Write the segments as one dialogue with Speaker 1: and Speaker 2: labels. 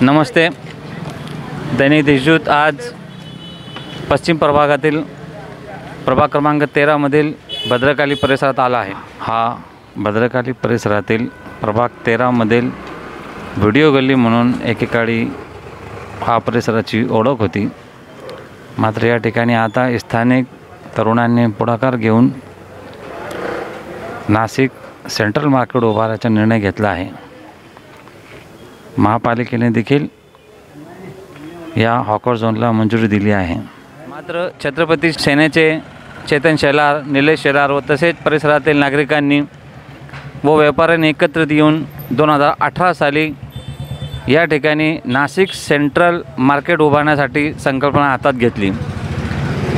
Speaker 1: नमस्ते. दैनिक देशदूत आज पश्चिम प्रभागातील प्रभाग क्रमांक 13 मधील भद्रकाली परिसरात आला आहे. हा भद्रकाली परिसरातील प्रभाग 13 मधील व्हिडिओ गल्ली म्हणून एकेकाळी हा परिसराची ओळख होती. मात्र या ठिकाणी आता स्थानिक तरुणांनी पुढाकार घेऊन नाशिक सेंट्रल मार्केट उभारायचा निर्णय घेतला आहे. महापालिकेने देखील या हॉकर झोनला मंजुरी दिली आहे. मात्र छत्रपती सेनेचे चेतन शेलार, निलेश शेलार व तसेच परिसरातील नागरिकांनी व व्यापाऱ्यांनी एकत्रित येऊन 2018 साली या ठिकाणी नाशिक सेंट्रल मार्केट उभारण्यासाठी संकल्पना हातात घेतली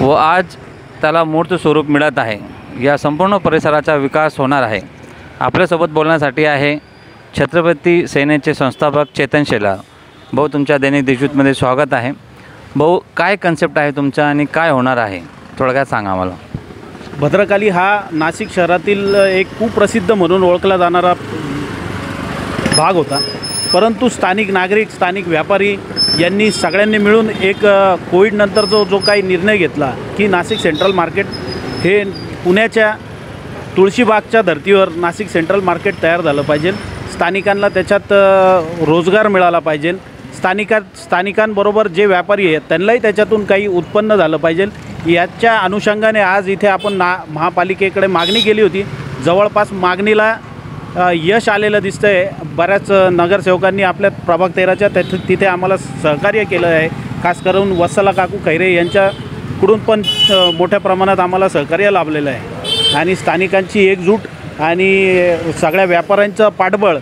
Speaker 1: व आज त्याला मूर्त स्वरूप मिळत आहे. या संपूर्ण परिसराचा विकास होणार आहे. आपल्यासोबत बोलण्यासाठी आहे छत्रपती सेनेचे संस्थापक चेतन शेलार. भाऊ, तुमच्या दैनिक देशदूतमध्ये स्वागत आहे. भाऊ, काय कन्सेप्ट आहे तुमचा आणि काय होणार आहे थोडक्यात सांगा आम्हाला.
Speaker 2: भद्रकाली हा नाशिक शहरातील एक कुप्रसिद्ध म्हणून ओळखला जाणारा भाग होता. परंतु स्थानिक नागरिक, स्थानिक व्यापारी यांनी सगळ्यांनी मिळून एक कोविडनंतर जो काही निर्णय घेतला की नाशिक सेंट्रल मार्केट हे पुण्याच्या तुळशीबागच्या धर्तीवर नाशिक सेंट्रल मार्केट तयार झालं पाहिजे. स्थानिकांना त्याच्यात रोजगार मिळाला पाहिजे. स्थानिकांबरोबर जे व्यापारी आहेत त्यांनाही त्याच्यातून काही उत्पन्न झालं पाहिजे. याच्या अनुषंगाने आज इथे आपण महापालिकेकडे मागणी केली होती. जवळपास मागणीला यश आलेलं दिसतं आहे. बऱ्याच नगरसेवकांनी आपल्या प्रभाग 13च्या तिथे आम्हाला सहकार्य केलं आहे. खास करून वत्सला काकू खैरे यांच्याकडून पण मोठ्या प्रमाणात आम्हाला सहकार्य लाभलेलं आहे. आणि स्थानिकांची एकजूट आणि सगळ्या व्यापाऱ्यांचं पाठबळ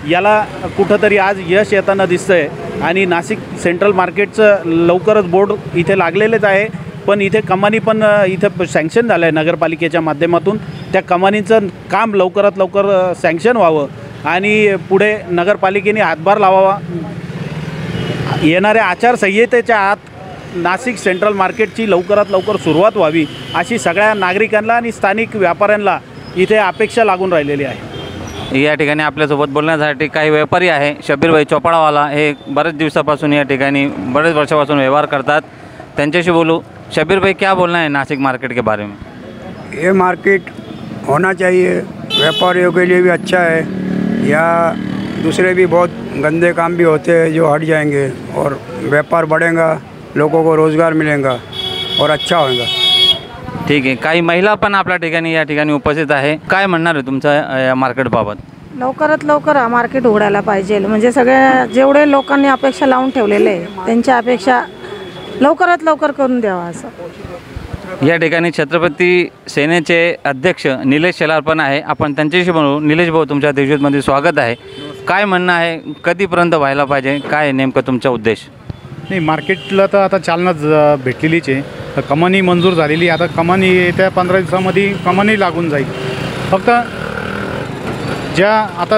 Speaker 2: याला कुठंतरी आज यश येताना दिसतं आहे. आणि नाशिक सेंट्रल मार्केटचं लवकरच बोर्ड इथे लागलेलेच आहे. पण इथे कमानी पण इथं सँक्शन झालं आहे नगरपालिकेच्या माध्यमातून. त्या कमानीचं काम लवकरात लवकर सँक्शन व्हावं आणि पुढे नगरपालिकेने हातभार लावावा. येणाऱ्या आचारसंहितेच्या आत नाशिक सेंट्रल मार्केटची लवकरात लवकर सुरुवात व्हावी अशी सगळ्या नागरिकांना आणि स्थानिक व्यापाऱ्यांना इथे अपेक्षा लागून राहिलेली आहे.
Speaker 1: या ठिकाणी आपल्यासोबत बोलण्यासाठी काही व्यापारी आहे. शब्बीरभाई चोपडावाला हे बरेच दिवसापासून या ठिकाणी बरेच वर्षापासून व्यवहार करतात. त्यांच्याशी बोलू. शब्बीर भाई, क्या बोलना है नासिक मार्केट के बारे में?
Speaker 3: ये मार्केट होना चाहिए, व्यापारियों के लिए भी अच्छा है. या दूसरे भी बहुत गंदे काम भी होते हैं जो हट जाएंगे और व्यापार बढ़ेगा, लोगों को रोज़गार मिलेगा और अच्छा होगा.
Speaker 1: ठीक आहे. काही महिला पण आपल्या ठिकाणी या ठिकाणी उपस्थित आहे. काय म्हणणार आहे तुमच्या या मार्केटबाबत?
Speaker 4: लवकरात लवकर हा मार्केट उघडायला पाहिजे. म्हणजे सगळ्या जेवढे लोकांनी अपेक्षा लावून ठेवलेले आहे त्यांच्या अपेक्षा लवकरात लवकर करून द्यावा असं.
Speaker 1: या ठिकाणी छत्रपती सेनेचे अध्यक्ष निलेश शेलार पण आहे. आपण त्यांच्याशी बोलू. निलेश भाऊ, तुमच्या देशदूतमध्ये स्वागत आहे. काय म्हणणं आहे, कधीपर्यंत व्हायला पाहिजे, काय नेमकं तुमचा उद्देश?
Speaker 5: नाही, मार्केटला तर आता चालनाच भेटलेलीच आहे. तर कमानी मंजूर झालेली. आता कमानी येत्या 15 दिवसामध्ये कमानी लागून जाईल. फक्त ज्या आता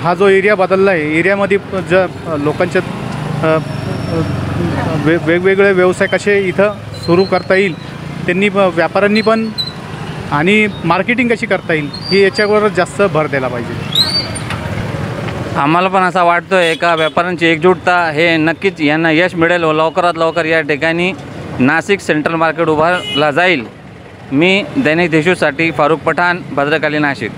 Speaker 5: हा जो एरिया बदलला आहे, एरियामध्ये ज्या लोकांच्या वेगवेगळे व्यवसाय कसे इथं सुरू करता येईल, त्यांनी व्यापाऱ्यांनी पण आणि मार्केटिंग कशी करता येईल हे याच्यावर जास्त भर द्यायला पाहिजे.
Speaker 1: आम्हाला पण असा वाटतो आहे का व्यापाऱ्यांची एकजूटता हे नक्कीच यांना यश मिळेल व लवकरात लवकर या ठिकाणी नाशिक सेंट्रल मार्केट उभारला जाईल. मी दैनिक देशदूतसाठी फारुख पठाण, भद्रकाली, नाशिक.